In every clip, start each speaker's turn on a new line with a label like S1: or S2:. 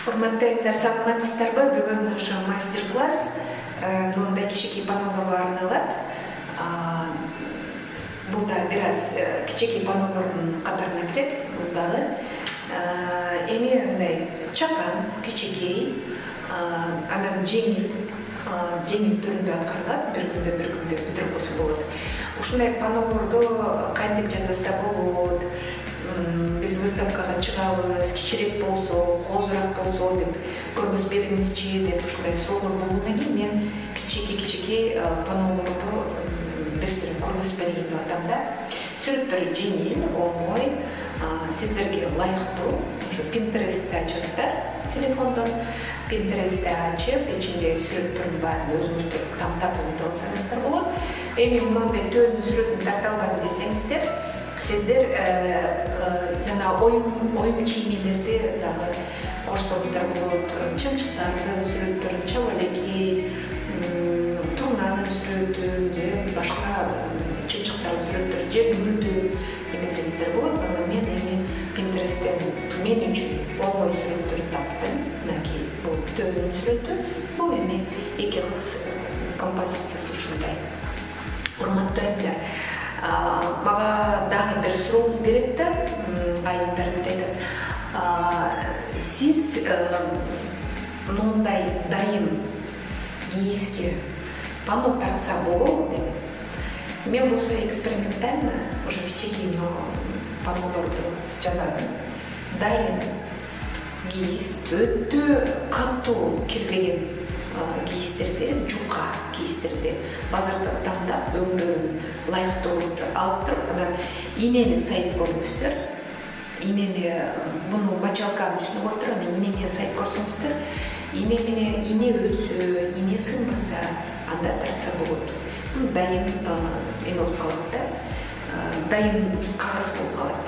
S1: Урматтуулар саламатсыздарбы? Бүгүн ошо мастер-класс мындай кичинекей панелдорго арналат. Бул да бир аз кичинекей панелдордун катарына кирет. Бул дагы эми мындай чакан, кичинекей, анан жеңил түрүндө аткарылат. Бир күндө бүтүрүп койсо болот. Ушундай панелдорду кантип жасаса болот? Биз выставкага чыгабыз, кичирээк болсо, коозураак болсо деп көргөзүп бериңизчи деп ушундай суроолор болгондон кийин мен кичинекей панелдорду бир сире көргөзүп берейин деп атам да. Сүрөттөр жеңил, оңой, сиздерге ылайыктуу. Ошо Pinterest'те ачасыздар телефондон. Pinterest'те ачып, ичинде сүрөттөрдүн баарын өзүңүздөр камтап өнүтө алсаңыздар болот. Эми мындай төөнүн сүрөтүн тарта албайм десеңиздер, сиздер жана оюн чиймелерди дагы кошсоңуздар болот. Чымчыктардын сүрөттөрүн, чабалекей, турнанын сүрөтүн же башка чымчыктардын сүрөттөрүн же гүлдү эметсеңиздер болот. Мен эми Pinterest'тен мен үчүн оңой сүрөттөрдү таптым. Мынакей бул төөнүн сүрөтү. Бул эми эки кыз композициясы ушундай. Урматтуулар, мага дагы бир суроону берет да, айымдар айтат. Сиз мындай дайын кийизге панно тартса болобу деп. Мен болсо экспериментально уже кичинекей паннолорду жасадым. Дайын кийиз өтө катуу кирбеген кийиздерди, жука кийиздерди базарда тандап, өңдөрүн ылайыктуу алып туруп, анан инени сайып көрүңүздөр. Инени буну мочалканын үстүнө коюп туруп, анан ине менен сайып көрсөңүздөр, ине өтсө, ине сынбаса, анда тартса болот. Бул дайын эме болуп калат да, дайын кагаз болуп калат.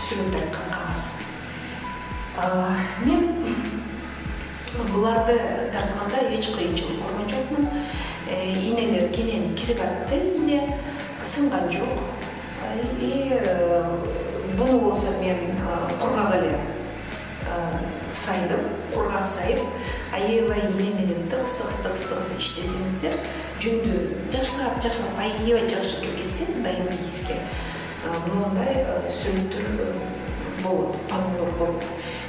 S1: Сүрөт тарткан кагаз. Мен буларды тартканда эч кыйынчылык көргөн жокмун. Инелер кенен кирип атты, ине сынган жок. Буну болсо мен кургак эле сайдым, кургак сайып, аябай ине менен тыгыз иштесеңиздер, жүндү жакшылап, аябай жакшы киргизсе дайын кийизге, мындай сүрөттөр болот, паннолор болот.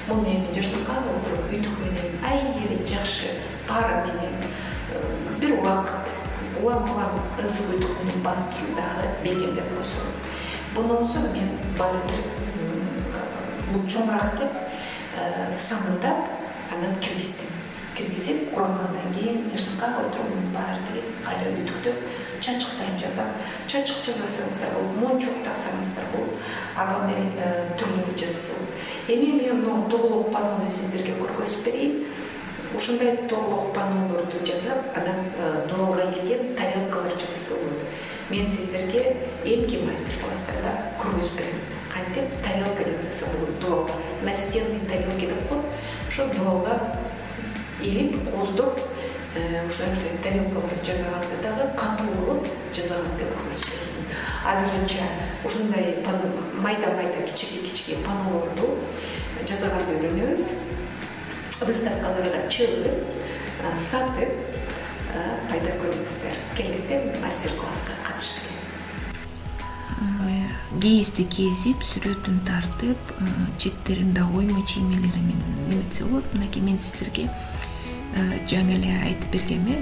S1: Муну эми жашнакка отуруп, үтүк менен аябай жакшы пар менен бир убакыт улам ысык үтүк менен басып туруп дагы бекемдеп койсо. Бунусу мен баары бир бул чоңураак деп самындап, анан киргизип, кургандан кийин жашнакка отуруп баары тиги кайра үтүктөп, чачыктайын жасап, чачык жасасаңыздар болот, мончок тасаңыздар болот, ар кандай түрлөрү жасаса болот. Эми мен мына тоголок паннону сиздерге көргөзүп берейин. Ушундай тоголок паннолорду жасап, анан дуалга келген тарелкалар жасаса болот. Мен сиздерге эмки мастер-класстарда көргөзүп берем. Кантип тарелка жасаса болот дуалга. Настенный тарелки деп коет. Ошо дуалга илип, кооздоп, ушундай тарелкалар жасаганды дагы катууроп жасаганды көргөзүп берем. Азырынча ушундай майда кичинекей паннолорду жасаганды үйрөнөбүз. Выставкаларга чыгып, сатып, пайда көрүңүздөр. Келгизде мастер-класска катышып
S2: кийизди кезип, сүрөтүн тартып, четтеринде оймо чиймелери менен эметсе болот. Мынакей мен сиздерге жаңы эле айтып бергеме,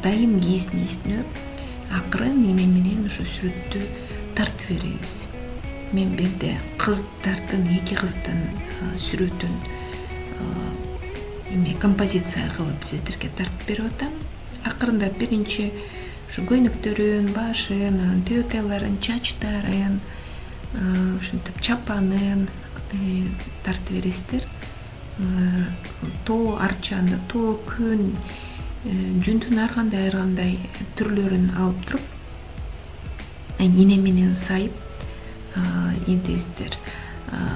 S2: дайын кийиздин үстүнө акырын ине менен ошо сүрөттү тартып беребиз. Мен бирде эки кыздын сүрөтүн композиция кылып сиздерге тартып берип атам. Акырындап биринчи ушу көйнөктөрүн, башын, деталарын, чачтарын, ушинтип чапанын тартып бересиздер. То арчаны, то күн, жүндүн ар кандай түрлөрүн алып туруп, ине менен сайып эмтесиздер.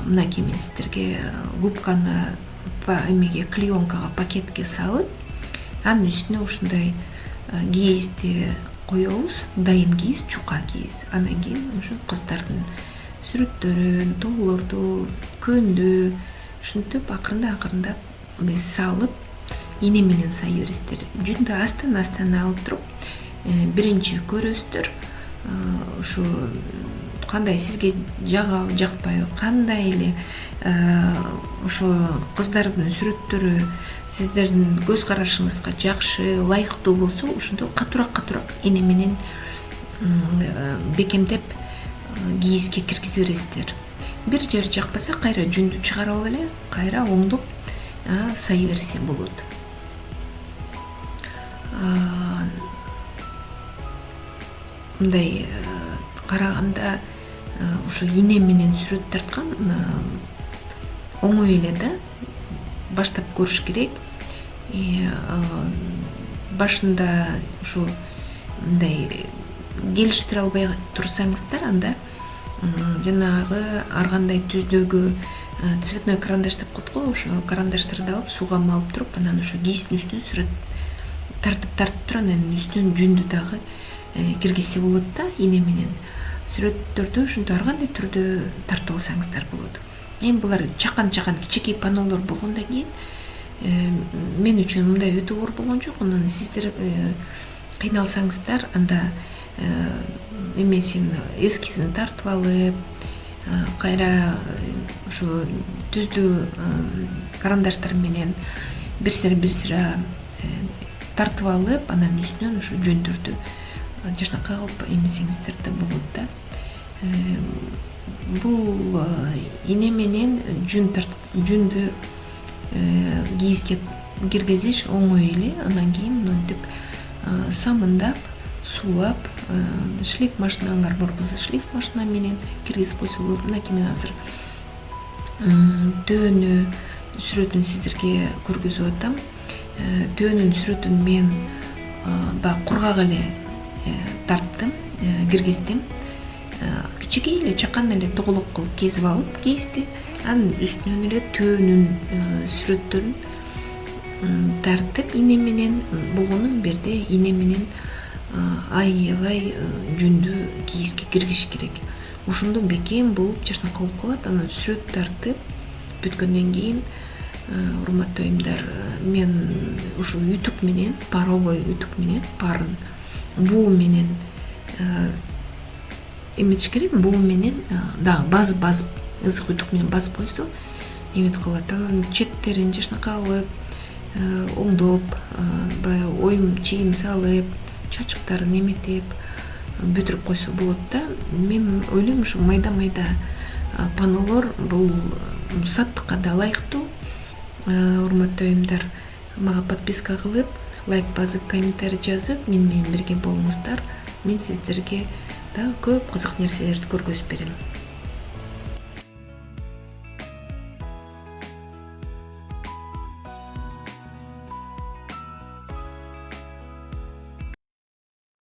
S2: Мынакей мен сиздерге губканы клеенкага, пакетке салып, анын үстүнө ушундай кийизди коебуз, дайын кийиз, жука кийиз. Андан кийин ошо кыздардын сүрөттөрүн, тоолорду, көндү ушинтип акырындап биз салып ине менен сай бересиздер. Жүндү астан алып туруп биринчи көрөсүздөр ушу кандай сизге жагабы жакпайбы, кандай эле ошо кыздардын сүрөттөрү сиздердин көз карашыңызга жакшы, ылайыктуу болсо, ошондо катуураак ине менен бекемдеп кийизге киргизип бересиздер. Бир жери жакпаса, кайра жүндү чыгарып алып эле, кайра оңдоп сай берсе болот. Мындай караганда ушу ине менен сүрөт тарткан оңой эле да, баштап көрүш керек. Башында ушу мындай келиштире албай турсаңыздар, анда жанагы ар кандай түздөгү цветной карандаш деп коет го, ошо карандаштарды алып сууга малып туруп, анан ошо кийиздин үстүнө сүрөт тартып туруп, анан үстүнө жүндү дагы киргизсе болот да, ине менен. Сүрөттөрдү ошентип ар кандай түрдө тартып алсаңыздар болот. Эми булар чакан кичинекей панолор болгондон кийин мен үчүн мындай өтө оор болгон жок. Анан сиздер кыйналсаңыздар, анда эмесин эскизин тартып алып, кайра ушу түздүү карандаштар менен бир сыра тартып алып, анан үстүнөн ушу жүндөрдү жашнакай кылып эмесеңиздер да болот да. Бул ине менен жүндү кийизге киргизиш оңой эле. Андан кийин мынтип самындап, суулап, шлиф машинаңар бар болсо шлиф машина менен киргизип койсо болот. Мынакей мен азыр төөнү сүрөтүн сиздерге көргөзүп атам. Төөнүн сүрөтүн мен баягы кургак эле тарттым, киргиздим. Кичинекей эле чакан эле тоголок кылып кезип алып кийизди, анын үстүнөн эле төөнүн сүрөттөрүн тартып ине менен болгону берде ине менен аябай жүндү кийизге киргизиш керек. Ошондо бекем болуп жашнакай болуп калат. Анан сүрөт тартып бүткөндөн кийин, урматтуу айымдар, мен ушу үтүк менен, паровой үтүк менен, парын буу менен эметиш керек. Буу менен дагы базып, ызык үтүк менен базып койсо эметип калат. Анан четтерин жашнакай кылып, оңдоп, баягы оюм чийим салып, чачыктарын эметип бүтүрүп койсо болот да. Мен ойлойм, ушу майда панолор бул саттыкка да ылайыктуу. Урматтуу айымдар, мага подписка кылып, лайк басып, комментарий жазып, мен менен бирге болуңуздар. Мен сиздерге да көп кызык нерселерди көргөзүп берем.